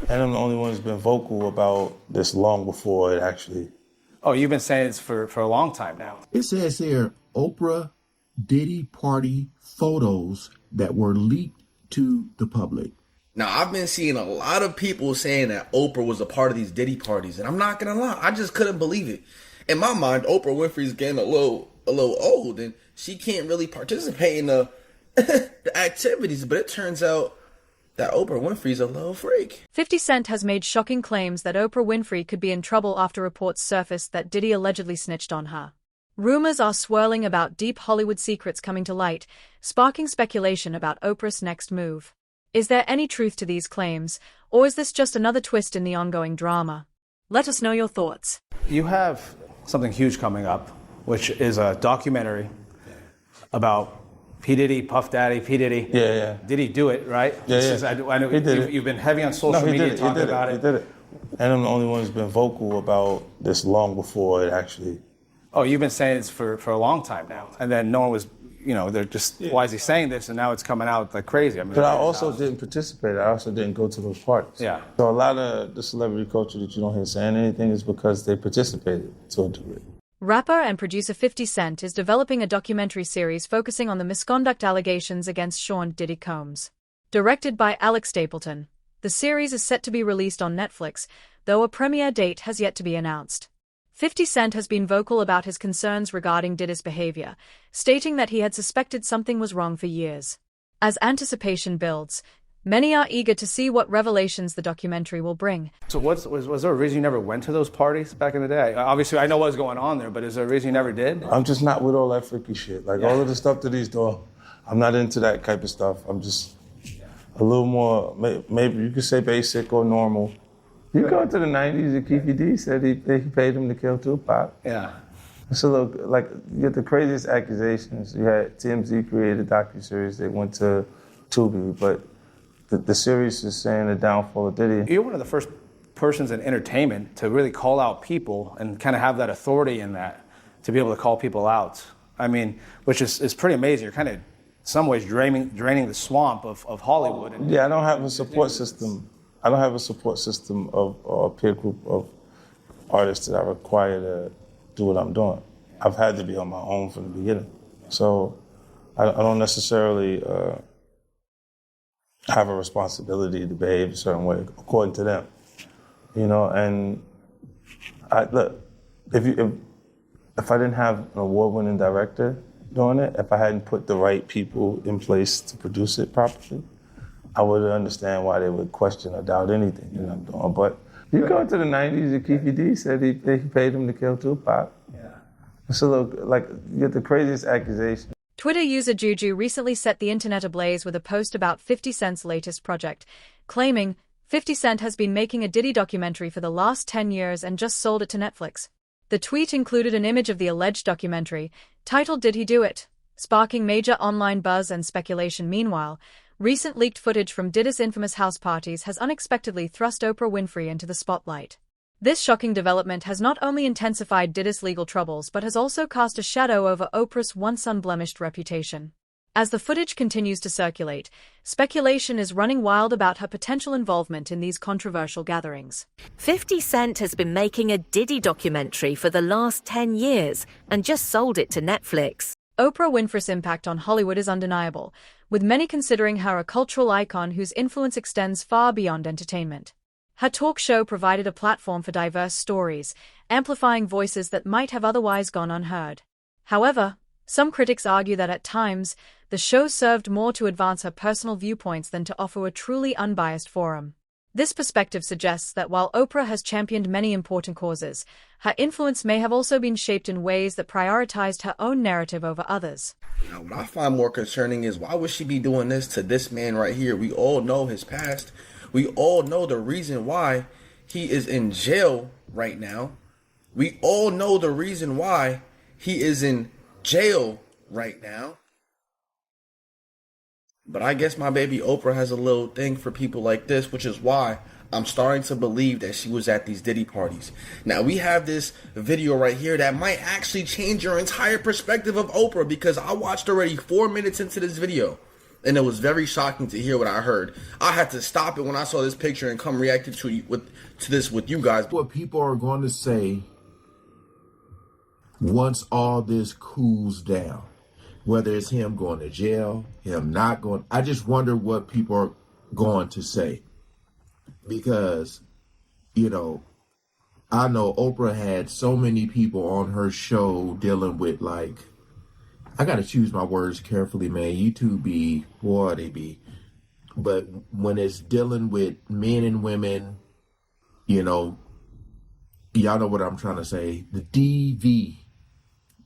And I'm the only one who's been vocal about this long before it actually. Oh, you've been saying this for a long time now. It says here, Oprah Diddy party photos that were leaked to the public. Now, I've been seeing a lot of people saying that Oprah was a part of these Diddy parties, and I'm not gonna lie, I just couldn't believe it. In my mind, Oprah Winfrey's getting a little old, and she can't really participate in the the activities. But it turns out that Oprah Winfrey's a little freak. 50 Cent has made shocking claims that Oprah Winfrey could be in trouble after reports surfaced that Diddy allegedly snitched on her. Rumors are swirling about deep Hollywood secrets coming to light, sparking speculation about Oprah's next move. Is there any truth to these claims, or is this just another twist in the ongoing drama? Let us know your thoughts. You have something huge coming up, which is a documentary about P. Diddy, Puff Daddy, P. Diddy. Yeah. Did he do it, right? Yeah. I know He did it. you've been heavy on social media talking about it. He did it. And I'm the only one who's been vocal about this long before it actually. Oh, you've been saying this for a long time now. And then no one was, they're just, why is he saying this? And now it's coming out like crazy. But I also didn't participate. I also didn't go to those parties. Yeah. So a lot of the celebrity culture that you don't hear saying anything is because they participated to a degree. Rapper and producer 50 Cent is developing a documentary series focusing on the misconduct allegations against Sean Diddy Combs. Directed by Alex Stapleton, the series is set to be released on Netflix, though a premiere date has yet to be announced. 50 Cent has been vocal about his concerns regarding Diddy's behavior, stating that he had suspected something was wrong for years. As anticipation builds, many are eager to see what revelations the documentary will bring. So was there a reason you never went to those parties back in the day? Obviously, I know what was going on there, but is there a reason you never did? I'm just not with all that freaky shit. Like all of the stuff that he's doing, I'm not into that type of stuff. I'm just a little more, maybe you could say basic or normal. You go to the 90s and Keefe D said he paid him to kill Tupac. Yeah. So look, like you get the craziest accusations. You had TMZ created a docuseries. They went to Tubi, but the series is saying the downfall of Diddy. You're one of the first persons in entertainment to really call out people and kind of have that authority in that, to be able to call people out. I mean, which is pretty amazing. You're kind of, in some ways, draining the swamp of Hollywood. Yeah, I don't have a support system. I don't have a support system of a peer group of artists that I require to do what I'm doing. I've had to be on my own from the beginning. So I don't necessarily have a responsibility to behave a certain way according to them. And look, if I didn't have an award-winning director doing it, if I hadn't put the right people in place to produce it properly, I would understand why they would question or doubt anything that I'm doing. But you go to the 90s and Keefe D said he paid him to kill Tupac. Yeah. So look, like you get the craziest accusation. Twitter user Juju recently set the internet ablaze with a post about 50 Cent's latest project, claiming 50 Cent has been making a Diddy documentary for the last 10 years and just sold it to Netflix. The tweet included an image of the alleged documentary, titled Did He Do It?, sparking major online buzz and speculation. Meanwhile, recent leaked footage from Diddy's infamous house parties has unexpectedly thrust Oprah Winfrey into the spotlight. This shocking development has not only intensified Diddy's legal troubles but has also cast a shadow over Oprah's once unblemished reputation. As the footage continues to circulate, speculation is running wild about her potential involvement in these controversial gatherings. 50 Cent has been making a Diddy documentary for the last 10 years and just sold it to Netflix. Oprah Winfrey's impact on Hollywood is undeniable, with many considering her a cultural icon whose influence extends far beyond entertainment. Her talk show provided a platform for diverse stories, amplifying voices that might have otherwise gone unheard. However, some critics argue that at times, the show served more to advance her personal viewpoints than to offer a truly unbiased forum. This perspective suggests that while Oprah has championed many important causes, her influence may have also been shaped in ways that prioritized her own narrative over others. Now, what I find more concerning is why would she be doing this to this man right here? We all know his past. We all know the reason why he is in jail right now. We all know the reason why he is in jail right now. But I guess my baby Oprah has a little thing for people like this, which is why I'm starting to believe that she was at these Diddy parties. Now, we have this video right here that might actually change your entire perspective of Oprah, because I watched already 4 minutes into this video. And it was very shocking to hear what I heard. I had to stop it when I saw this picture and come reacting to this with you guys. What people are going to say once all this cools down, whether it's him going to jail, him not going, I just wonder what people are going to say. Because, you know, I know Oprah had so many people on her show dealing with, like, I got to choose my words carefully, man. You two be, boy, they be. But when it's dealing with men and women, you know, y'all know what I'm trying to say. The DV,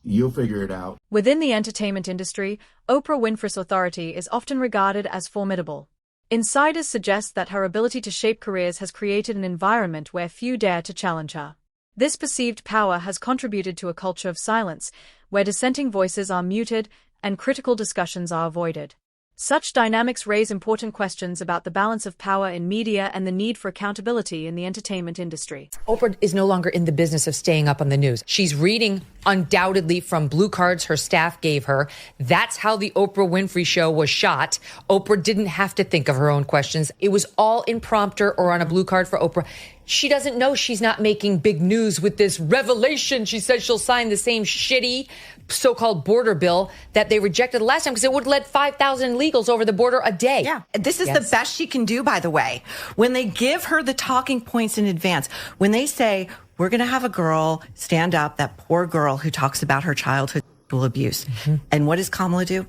you'll figure it out. Within the entertainment industry, Oprah Winfrey's authority is often regarded as formidable. Insiders suggest that her ability to shape careers has created an environment where few dare to challenge her. This perceived power has contributed to a culture of silence, where dissenting voices are muted and critical discussions are avoided. Such dynamics raise important questions about the balance of power in media and the need for accountability in the entertainment industry. Oprah is no longer in the business of staying up on the news. She's reading undoubtedly from blue cards her staff gave her. That's how the Oprah Winfrey show was shot. Oprah didn't have to think of her own questions. It was all in prompter or on a blue card for Oprah. She doesn't know she's not making big news with this revelation. She said she'll sign the same shitty so-called border bill that they rejected the last time because it would have let 5,000 illegals over the border a day. Yeah, this is the best she can do, by the way. When they give her the talking points in advance, when they say, we're going to have a girl stand up, that poor girl who talks about her childhood sexual abuse. Mm-hmm. And what does Kamala do?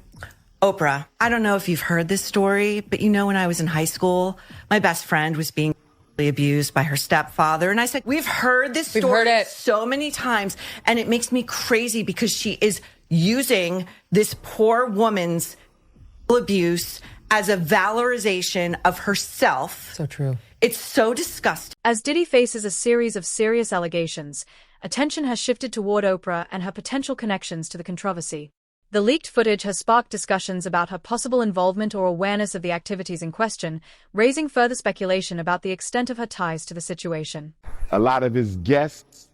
Oprah, I don't know if you've heard this story, but you know, when I was in high school, my best friend was being abused by her stepfather. And I said, we've heard this story so many times. And it makes me crazy because she is using this poor woman's abuse as a valorization of herself. So true. It's so disgusting. As Diddy faces a series of serious allegations, attention has shifted toward Oprah and her potential connections to the controversy. The leaked footage has sparked discussions about her possible involvement or awareness of the activities in question, raising further speculation about the extent of her ties to the situation. A lot of his guests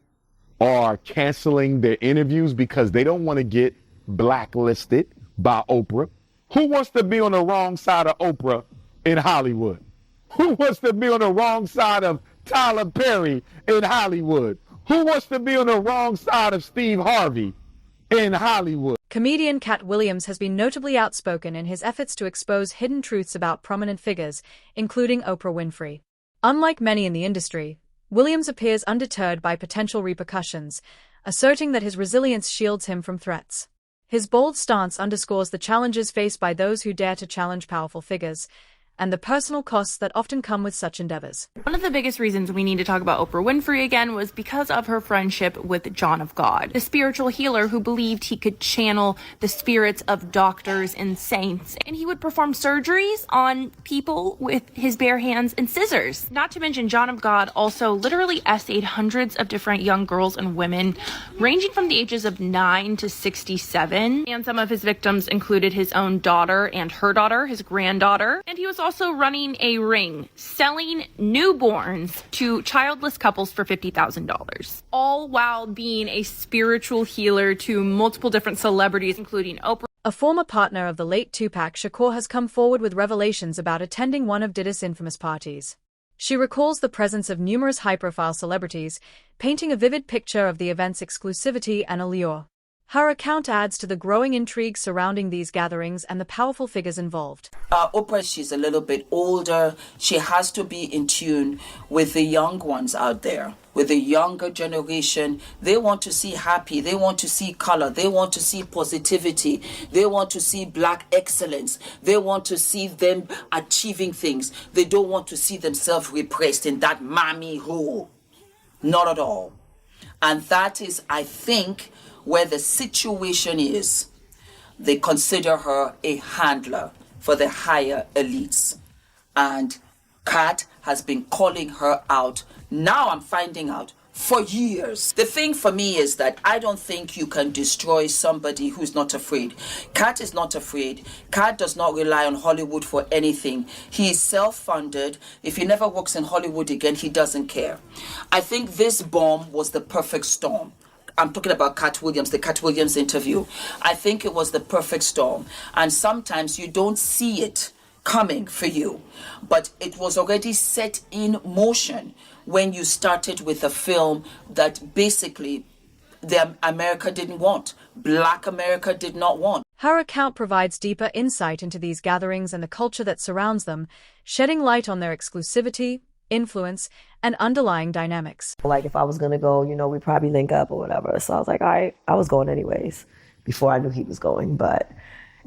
are canceling their interviews because they don't want to get blacklisted by Oprah. Who wants to be on the wrong side of Oprah in Hollywood? Who wants to be on the wrong side of Tyler Perry in Hollywood? Who wants to be on the wrong side of Steve Harvey in Hollywood? Comedian Cat Williams has been notably outspoken in his efforts to expose hidden truths about prominent figures, including Oprah Winfrey. Unlike many in the industry, Williams appears undeterred by potential repercussions, asserting that his resilience shields him from threats. His bold stance underscores the challenges faced by those who dare to challenge powerful figures, and the personal costs that often come with such endeavors. One of the biggest reasons we need to talk about Oprah Winfrey again was because of her friendship with John of God, a spiritual healer who believed he could channel the spirits of doctors and saints, and he would perform surgeries on people with his bare hands and scissors. Not to mention, John of God also literally essayed hundreds of different young girls and women, ranging from the ages of 9 to 67, and some of his victims included his own daughter and her daughter, his granddaughter, and he was also running a ring selling newborns to childless couples for $50,000, all while being a spiritual healer to multiple different celebrities, including Oprah. A former partner of the late Tupac Shakur has come forward with revelations about attending one of Diddy's infamous parties. She recalls the presence of numerous high-profile celebrities, painting a vivid picture of the event's exclusivity and allure. Her account adds to the growing intrigue surrounding these gatherings and the powerful figures involved. Oprah, she's a little bit older. She has to be in tune with the young ones out there, with the younger generation. They want to see happy. They want to see color. They want to see positivity. They want to see black excellence. They want to see them achieving things. They don't want to see themselves repressed in that mommy hole. Not at all. And that is, I think, where the situation is. They consider her a handler for the higher elites. And Kat has been calling her out. Now I'm finding out for years. The thing for me is that I don't think you can destroy somebody who's not afraid. Kat is not afraid. Kat does not rely on Hollywood for anything. He is self-funded. If he never works in Hollywood again, he doesn't care. I think this bomb was the perfect storm. I'm talking about Cat Williams, the Cat Williams interview. I think it was the perfect storm. And sometimes you don't see it coming for you, but it was already set in motion when you started with a film that basically the America didn't want. Black America did not want. Her account provides deeper insight into these gatherings and the culture that surrounds them, shedding light on their exclusivity, influence, and underlying dynamics. Like if I was gonna go, we'd probably link up or whatever. So I was like, all right, I was going anyways before I knew he was going. But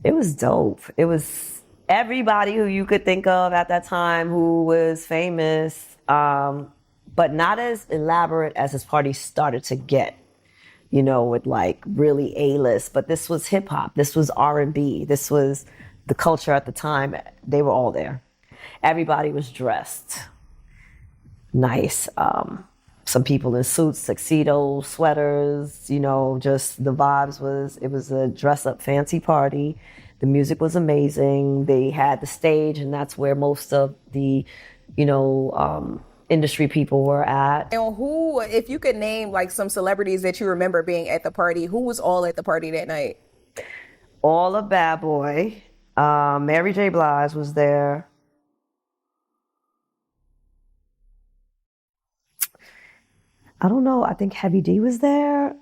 it was dope. It was everybody who you could think of at that time who was famous, but not as elaborate as his party started to get, with like really A-list. But this was hip hop, this was R&B, this was the culture at the time. They were all there. Everybody was dressed nice. Some people in suits, tuxedos, sweaters, just the vibes it was a dress up fancy party. The music was amazing. They had the stage, and that's where most of the, industry people were at. And who, if you could name like some celebrities that you remember being at the party, who was all at the party that night? All of Bad Boy. Mary J. Blige was there. I don't know. I think Heavy D was there.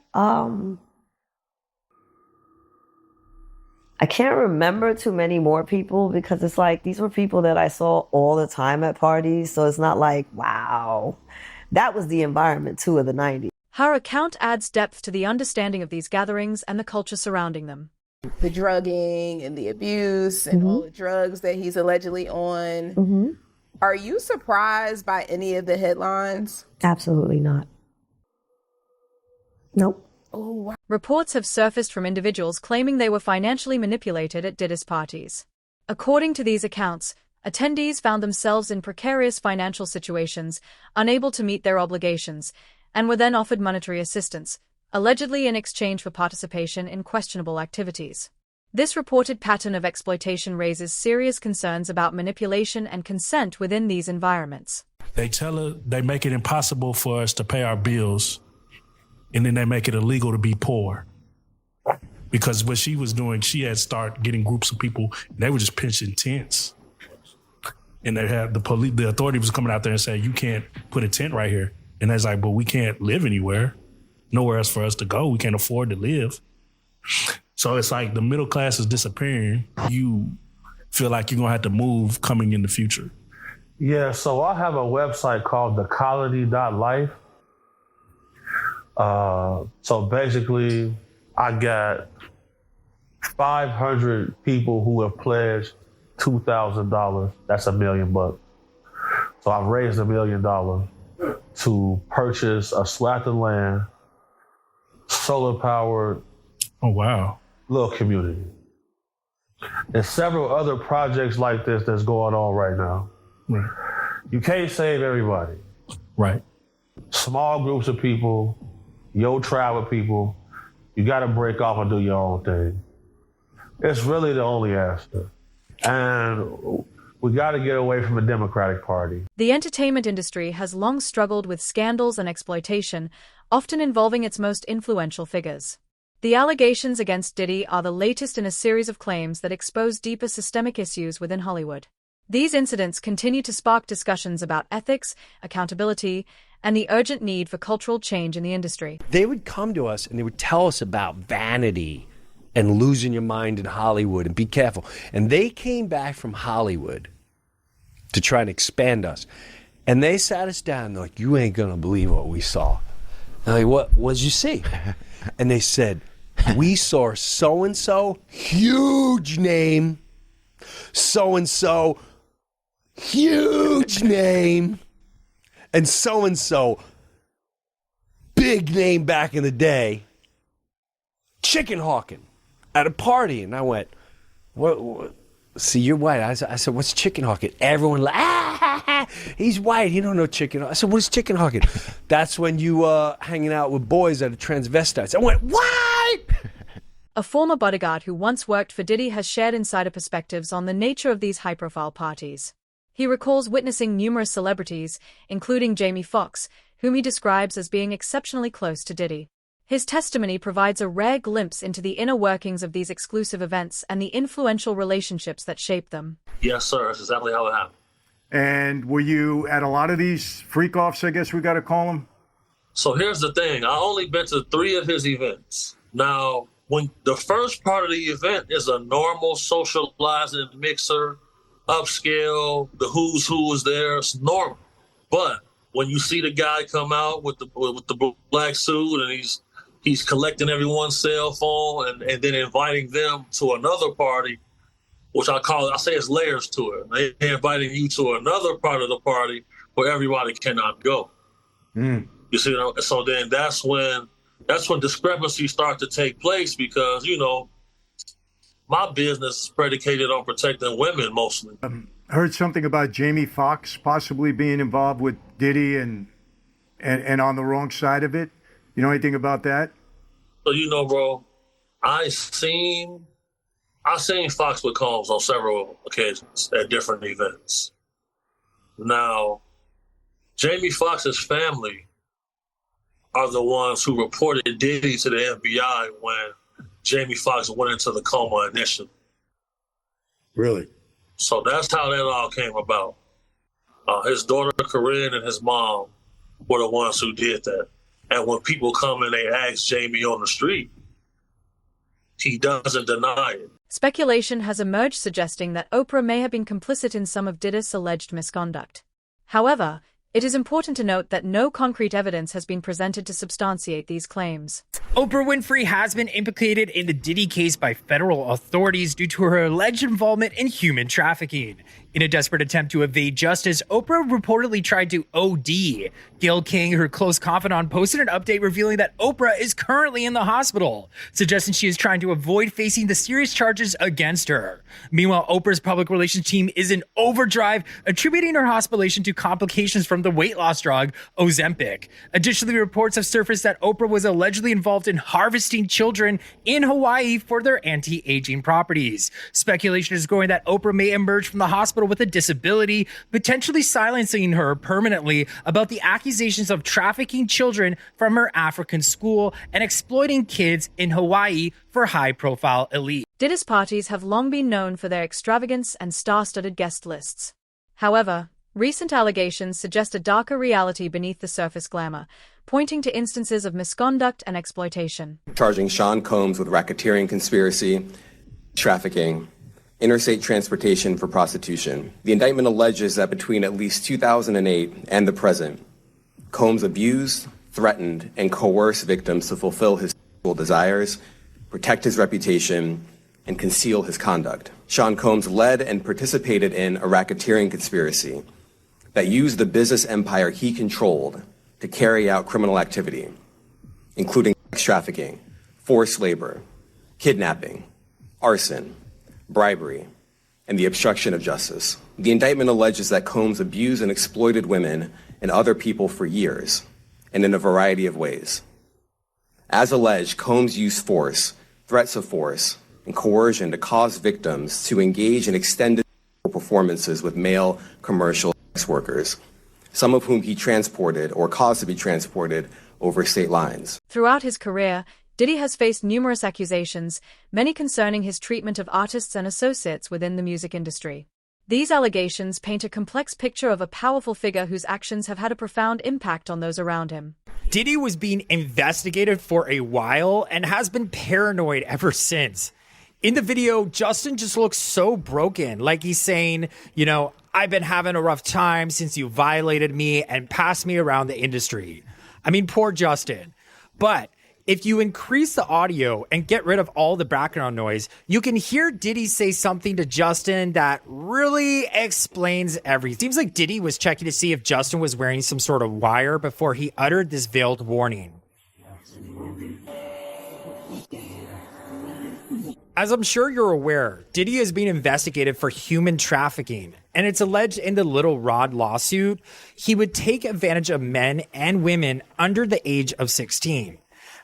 I can't remember too many more people because it's like these were people that I saw all the time at parties. So it's not like, wow. That was the environment too of the 90s. Her account adds depth to the understanding of these gatherings and the culture surrounding them. The drugging and the abuse and all the drugs that he's allegedly on. Are you surprised by any of the headlines? Absolutely not. Nope. Oh, wow. Reports have surfaced from individuals claiming they were financially manipulated at Diddy's parties. According to these accounts, attendees found themselves in precarious financial situations, unable to meet their obligations, and were then offered monetary assistance, allegedly in exchange for participation in questionable activities. This reported pattern of exploitation raises serious concerns about manipulation and consent within these environments. They tell her they make it impossible for us to pay our bills, and then they make it illegal to be poor. Because what she was doing, she had started getting groups of people, and they were just pitching tents. And they had the authority was coming out there and saying, you can't put a tent right here. And it's like, but we can't live anywhere. Nowhere else for us to go. We can't afford to live. So it's like the middle class is disappearing. You feel like you're gonna have to move coming in the future. Yeah, so I have a website called thecolony.life. So basically, I got 500 people who have pledged $2,000. That's $1 million. So I've raised $1 million to purchase a swath of land, solar powered. Oh, wow. Little community. There's several other projects like this that's going on right now. Right. You can't save everybody. Right. Small groups of people, your tribe of people, you got to break off and do your own thing. It's really the only answer. And we got to get away from the Democratic Party. The entertainment industry has long struggled with scandals and exploitation, often involving its most influential figures. The allegations against Diddy are the latest in a series of claims that expose deeper systemic issues within Hollywood. These incidents continue to spark discussions about ethics, accountability, and the urgent need for cultural change in the industry. They would come to us and they would tell us about vanity and losing your mind in Hollywood and be careful. And they came back from Hollywood to try and expand us. And they sat us down and they're like, you ain't gonna believe what we saw. And I'm like, what did you see? And they said, we saw so-and-so, huge name, so-and-so, huge name, and so-and-so, big name back in the day, chicken hawking at a party. And I went, what? See, you're white. I said, what's chicken hawking? Everyone he's white. He don't know chicken hawking. I said, what's chicken hawking? That's when you hanging out with boys that are transvestites. I went, what? A former bodyguard who once worked for Diddy has shared insider perspectives on the nature of these high-profile parties. He recalls witnessing numerous celebrities, including Jamie Foxx, whom he describes as being exceptionally close to Diddy. His testimony provides a rare glimpse into the inner workings of these exclusive events and the influential relationships that shape them. Yes, sir. That's exactly how it happened. And were you at a lot of these freak-offs, I guess we got to call them? So here's the thing. I only been to 3 of his events. Now, when the first part of the event is a normal socializing mixer, upscale, the who's who is there, it's normal. But when you see the guy come out with the black suit and he's collecting everyone's cell phone and then inviting them to another party, which I say it's layers to it. They're inviting you to another part of the party where everybody cannot go. You see, so then that's when discrepancies start to take place because, my business is predicated on protecting women mostly. I heard something about Jamie Foxx possibly being involved with Diddy and on the wrong side of it. You know anything about that? So, bro, I seen Fox with Combs on several occasions at different events. Now, Jamie Foxx's family are the ones who reported Diddy to the FBI when Jamie Foxx went into the coma initially. Really? So that's how that all came about. His daughter, Corinne, and his mom were the ones who did that. And when people come and they ask Jamie on the street, he doesn't deny it. Speculation has emerged suggesting that Oprah may have been complicit in some of Diddy's alleged misconduct. However, it is important to note that no concrete evidence has been presented to substantiate these claims. Oprah Winfrey has been implicated in the Diddy case by federal authorities due to her alleged involvement in human trafficking. In a desperate attempt to evade justice, Oprah reportedly tried to OD. Gayle King, her close confidant, posted an update revealing that Oprah is currently in the hospital, suggesting she is trying to avoid facing the serious charges against her. Meanwhile, Oprah's public relations team is in overdrive, attributing her hospitalization to complications from the weight loss drug Ozempic. Additionally, reports have surfaced that Oprah was allegedly involved in harvesting children in Hawaii for their anti-aging properties. Speculation is growing that Oprah may emerge from the hospital with a disability, potentially silencing her permanently about the accusations of trafficking children from her African school and exploiting kids in Hawaii for high-profile elite. Diddy's parties have long been known for their extravagance and star-studded guest lists. However, recent allegations suggest a darker reality beneath the surface glamour, pointing to instances of misconduct and exploitation. Charging Sean Combs with racketeering conspiracy, trafficking, interstate transportation for prostitution. The indictment alleges that between at least 2008 and the present, Combs abused, threatened, and coerced victims to fulfill his sexual desires, protect his reputation, and conceal his conduct. Sean Combs led and participated in a racketeering conspiracy that used the business empire he controlled to carry out criminal activity, including sex trafficking, forced labor, kidnapping, arson, bribery, and the obstruction of justice. The indictment alleges that Combs abused and exploited women and other people for years, and in a variety of ways. As alleged, Combs used force, threats of force, and coercion to cause victims to engage in extended performances with male commercial sex workers, some of whom he transported or caused to be transported over state lines. Throughout his career, Diddy has faced numerous accusations, many concerning his treatment of artists and associates within the music industry. These allegations paint a complex picture of a powerful figure whose actions have had a profound impact on those around him. Diddy was being investigated for a while and has been paranoid ever since. In the video, Justin just looks so broken, like he's saying, I've been having a rough time since you violated me and passed me around the industry. I mean, poor Justin. But if you increase the audio and get rid of all the background noise, you can hear Diddy say something to Justin that really explains everything. Seems like Diddy was checking to see if Justin was wearing some sort of wire before he uttered this veiled warning. As I'm sure you're aware, Diddy is being investigated for human trafficking, and it's alleged in the Little Rod lawsuit, he would take advantage of men and women under the age of 16.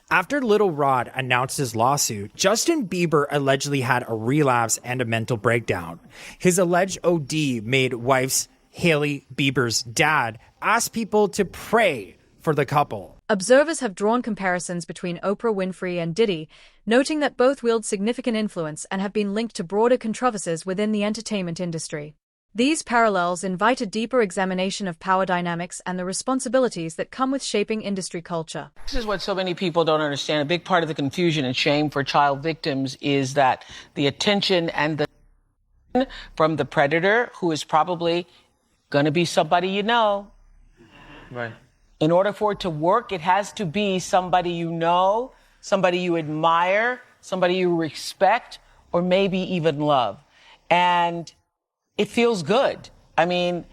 After Little Rod announced his lawsuit, Justin Bieber allegedly had a relapse and a mental breakdown. His alleged OD made wife's Hailey Bieber's dad ask people to pray for the couple. Observers have drawn comparisons between Oprah Winfrey and Diddy, noting that both wield significant influence and have been linked to broader controversies within the entertainment industry. These parallels invite a deeper examination of power dynamics and the responsibilities that come with shaping industry culture. This is what so many people don't understand. A big part of the confusion and shame for child victims is that the attention and the from the predator, who is probably going to be somebody you know. Right. In order for it to work, it has to be somebody you know, somebody you admire, somebody you respect, or maybe even love. And it feels good. I mean,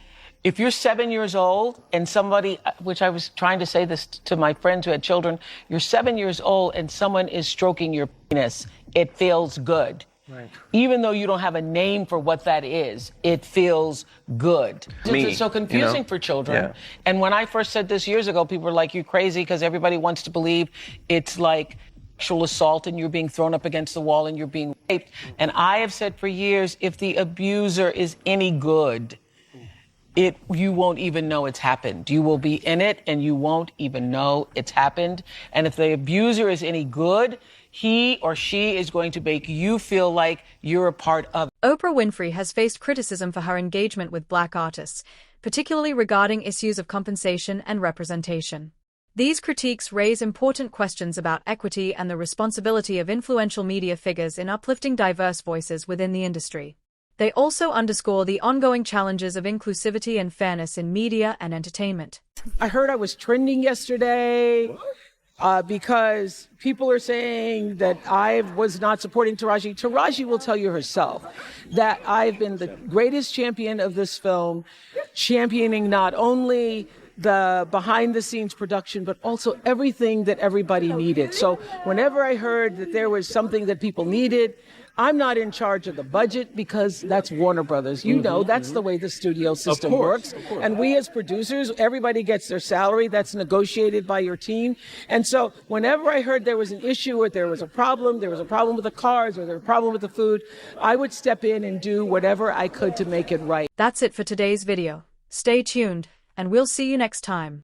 if you're 7 years old and somebody, which I was trying to say this to my friends who had children, you're 7 years old and someone is stroking your penis, it feels good. Right. Even though you don't have a name for what that is, it feels good. It's so confusing for children. Yeah. And when I first said this years ago, people were like, "You crazy," because everybody wants to believe it's like sexual assault and you're being thrown up against the wall and you're being raped. And I have said for years, if the abuser is any good, you won't even know it's happened. You will be in it and you won't even know it's happened. And if the abuser is any good, he or she is going to make you feel like you're a part of it. Oprah Winfrey has faced criticism for her engagement with Black artists, particularly regarding issues of compensation and representation. These critiques raise important questions about equity and the responsibility of influential media figures in uplifting diverse voices within the industry. They also underscore the ongoing challenges of inclusivity and fairness in media and entertainment. I heard I was trending yesterday because people are saying that I was not supporting Taraji. Taraji will tell you herself that I've been the greatest champion of this film, championing not only the behind-the-scenes production, but also everything that everybody needed. So whenever I heard that there was something that people needed, I'm not in charge of the budget because that's Warner Brothers. You know, that's the way the studio system works. And we as producers, everybody gets their salary. That's negotiated by your team. And so whenever I heard there was an issue or there was a problem with the cars or there was a problem with the food, I would step in and do whatever I could to make it right. That's it for today's video. Stay tuned, and we'll see you next time.